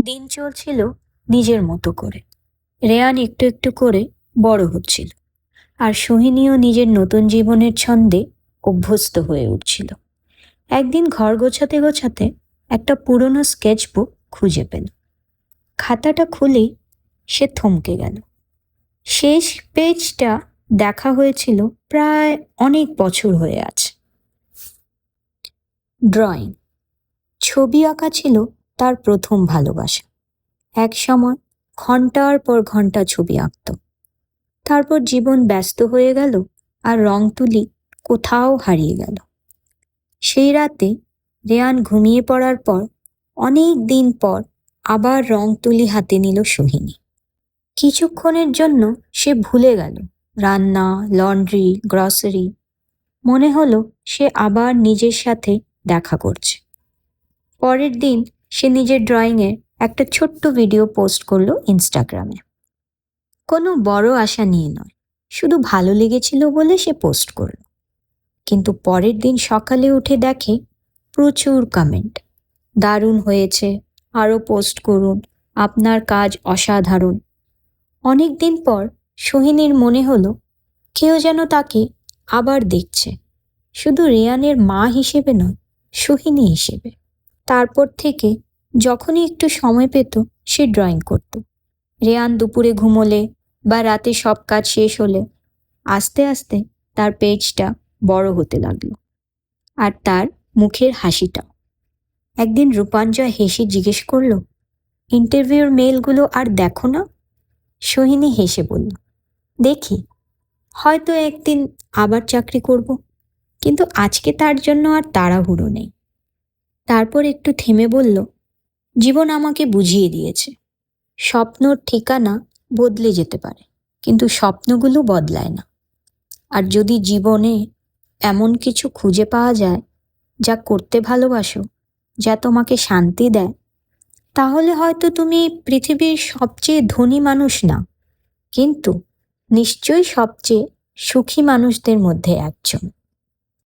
দিন চলছিল নিজের মতো করে। রেয়ান একটু একটু করে বড় হচ্ছিল, আর সোহিনীও নিজের নতুন জীবনের ছন্দে অভ্যস্ত হয়ে উঠছিল। একদিন ঘর গোছাতে গোছাতে একটা পুরনো স্কেচ বুক খুঁজে পেল। খাতাটা খুলেই সে থমকে গেল। শেষ পেজটা দেখা হয়েছিল প্রায় অনেক বছর হয়ে আছে। ড্রয়িং, ছবি আঁকা ছিল তার প্রথম ভালোবাসা। এক সময় ঘন্টার পর ঘন্টা ছবি আঁকত। তারপর জীবন ব্যস্ত হয়ে গেল, আর রং তুলি কোথাও হারিয়ে গেল। সেই রাতে রেয়ান ঘুমিয়ে পড়ার পর অনেক দিন পর আবার রং তুলি হাতে নিল সোহিনী। কিছুক্ষণের জন্য সে ভুলে গেল রান্না, লন্ড্রি, গ্রসারি। মনে হলো সে আবার নিজের সাথে দেখা করছে। পরের দিন সে নিজের ড্রয়িংয়ের একটা ছোট্ট ভিডিও পোস্ট করলো ইনস্টাগ্রামে। কোনো বড় আশা নিয়ে নয়, শুধু ভালো লেগেছিল বলে সে পোস্ট করলো। কিন্তু পরের দিন সকালে উঠে দেখে প্রচুর কমেন্ট। দারুণ হয়েছে, আরও পোস্ট করুন, আপনার কাজ অসাধারণ। অনেক দিন পর সোহিনীর মনে হলো কেউ যেন তাকে আবার দেখছে, শুধু রেয়ানের মা হিসেবে নয়, সোহিনী হিসেবে। তারপর থেকে যখনই একটু সময় পেত সে ড্রয়িং করত। রেয়ান দুপুরে ঘুমোলে বা রাতে সব কাজ শেষ হলে আস্তে আস্তে তার পেজটা বড় হতে লাগলো, আর তার মুখের হাসিটাও। একদিন রূপাঞ্জয় হেসে জিজ্ঞেস করলো, ইন্টারভিউর মেলগুলো আর দেখো না? সোহিনী হেসে বলল, দেখি, হয়তো একদিন আবার চাকরি করব, কিন্তু আজকে তার জন্য আর তাড়াহুড়ো নেই। তারপর একটু থেমে বলল, জীবন আমাকে বুঝিয়ে দিয়েছে, স্বপ্নর ঠিকানা বদলে যেতে পারে, কিন্তু স্বপ্নগুলো বদলায় না। আর যদি জীবনে এমন কিছু খুঁজে পাওয়া যায় যা করতে ভালোবাসো, যা তোমাকে শান্তি দেয়, তাহলে হয়তো তুমি পৃথিবীর সবচেয়ে ধনী মানুষ না, কিন্তু নিশ্চয়ই সবচেয়ে সুখী মানুষদের মধ্যে একজন।